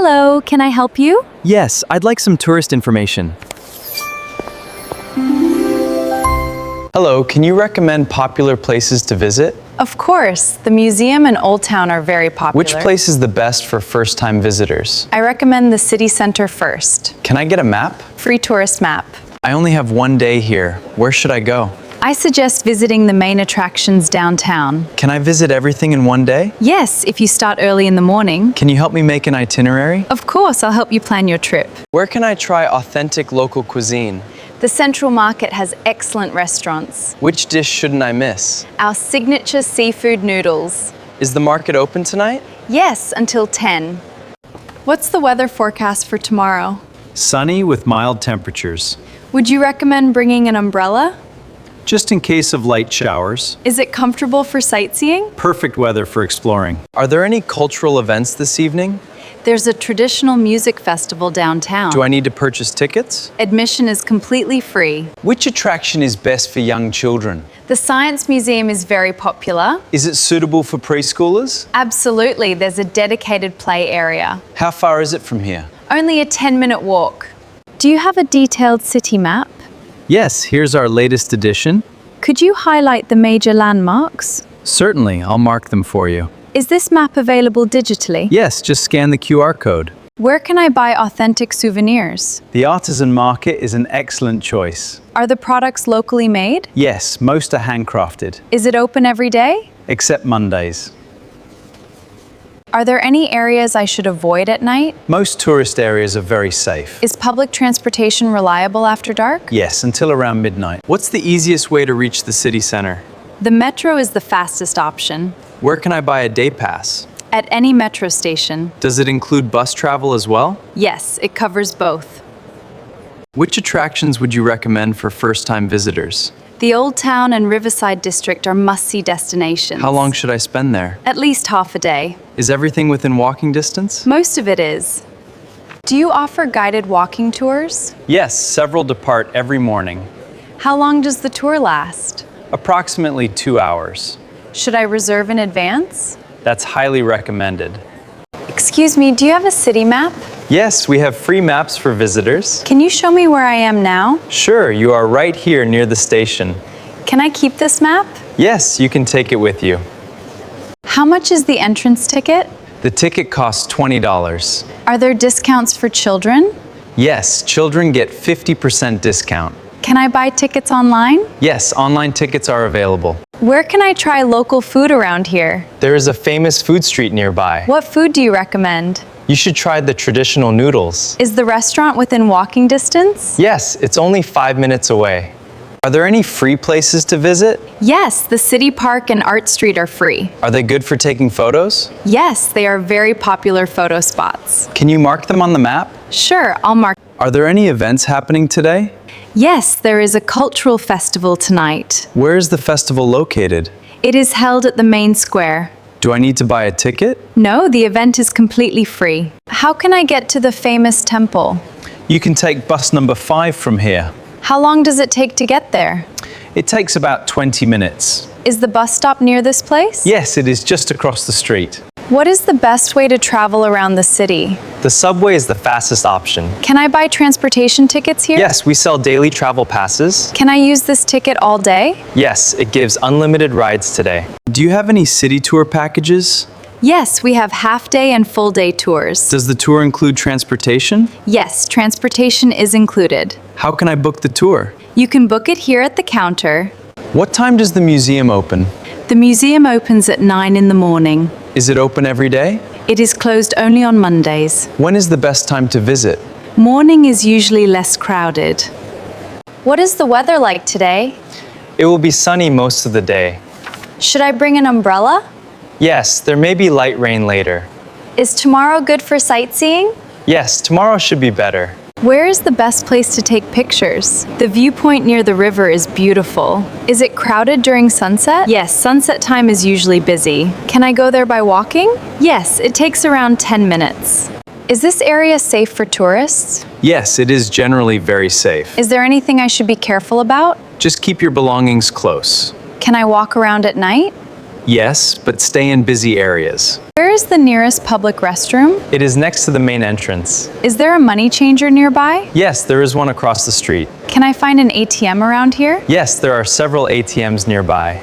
Hello, can I help you? Yes, I'd like some tourist information. Hello, can you recommend popular places to visit? Of course, the museum and Old Town are very popular. Which place is the best for first-time visitors? I recommend the city center first. Can I get a map? Free tourist map. I only have one day here. Where should I go? I suggest visiting the main attractions downtown. Can I visit everything in one day? Yes, if you start early in the morning. Can you help me make an itinerary? Of course, I'll help you plan your trip. Where can I try authentic local cuisine? The Central Market has excellent restaurants. Which dish shouldn't I miss? Our signature seafood noodles. Is the market open tonight? Yes, until 10. What's the weather forecast for tomorrow? Sunny with mild temperatures. Would you recommend bringing an umbrella? Just in case of light showers. Is it comfortable for sightseeing? Perfect weather for exploring. Are there any cultural events this evening? There's a traditional music festival downtown. Do I need to purchase tickets? Admission is completely free. Which attraction is best for young children? The Science Museum is very popular. Is it suitable for preschoolers? Absolutely, there's a dedicated play area. How far is it from here? Only a 10-minute walk. Do you have a detailed city map? Yes, here's our latest edition. Could you highlight the major landmarks? Certainly, I'll mark them for you. Is this map available digitally? Yes, just scan the QR code. Where can I buy authentic souvenirs? The artisan market is an excellent choice. Are the products locally made? Yes, most are handcrafted, Is it open every day? except Mondays. Are there any areas I should avoid at night? Most tourist areas are very safe. Is public transportation reliable after dark? Yes, until around midnight. What's the easiest way to reach the city center? The metro is the fastest option. Where can I buy a day pass? At any metro station. Does it include bus travel as well? Yes, it covers both. Which attractions would you recommend for first-time visitors? The Old Town and Riverside District are must-see destinations. How long should I spend there? At least half a day. Is everything within walking distance? Most of it is. Do you offer guided walking tours? Yes, several depart every morning. How long does the tour last? Approximately 2 hours. Should I reserve in advance? That's highly recommended. Excuse me, do you have a city map? Yes, we have free maps for visitors. Can you show me where I am now? Sure, you are right here near the station. Can I keep this map? Yes, you can take it with you. How much is the entrance ticket? The ticket costs $20. Are there discounts for children? Yes, children get 50% discount. Can I buy tickets online? Yes, online tickets are available. Where can I try local food around here? There is a famous food street nearby. What food do you recommend? You should try the traditional noodles. Is the restaurant within walking distance? Yes, it's only 5 minutes away. Are there any free places to visit? Yes, the City Park and Art Street are free. Are they good for taking photos? Yes, they are very popular photo spots. Can you mark them on the map? Sure, I'll mark. Are there any events happening today? Yes, there is a cultural festival tonight. Where is the festival located? It is held at the main square. Do I need to buy a ticket? No, the event is completely free. How can I get to the famous temple? You can take bus number 5 from here. How long does it take to get there? It takes about 20 minutes. Is the bus stop near this place? Yes, it is just across the street. What is the best way to travel around the city? The subway is the fastest option. Can I buy transportation tickets here? Yes, we sell daily travel passes. Can I use this ticket all day? Yes, it gives unlimited rides today. Do you have any city tour packages? Yes, we have half-day and full-day tours. Does the tour include transportation? Yes, transportation is included. How can I book the tour? You can book it here at the counter. What time does the museum open? The museum opens at 9 in the morning. Is it open every day? It is closed only on Mondays. When is the best time to visit? Morning is usually less crowded. What is the weather like today? It will be sunny most of the day. Should I bring an umbrella? Yes, there may be light rain later. Is tomorrow good for sightseeing? Yes, tomorrow should be better. Where is the best place to take pictures? The viewpoint near the river is beautiful. Is it crowded during sunset? Yes, sunset time is usually busy. Can I go there by walking? Yes, it takes around 10 minutes. Is this area safe for tourists? Yes, it is generally very safe. Is there anything I should be careful about? Just keep your belongings close. Can I walk around at night? Yes, but stay in busy areas. Where is the nearest public restroom? It is next to the main entrance. Is there a money changer nearby? Yes, there is one across the street. Can I find an ATM around here? Yes, there are several ATMs nearby.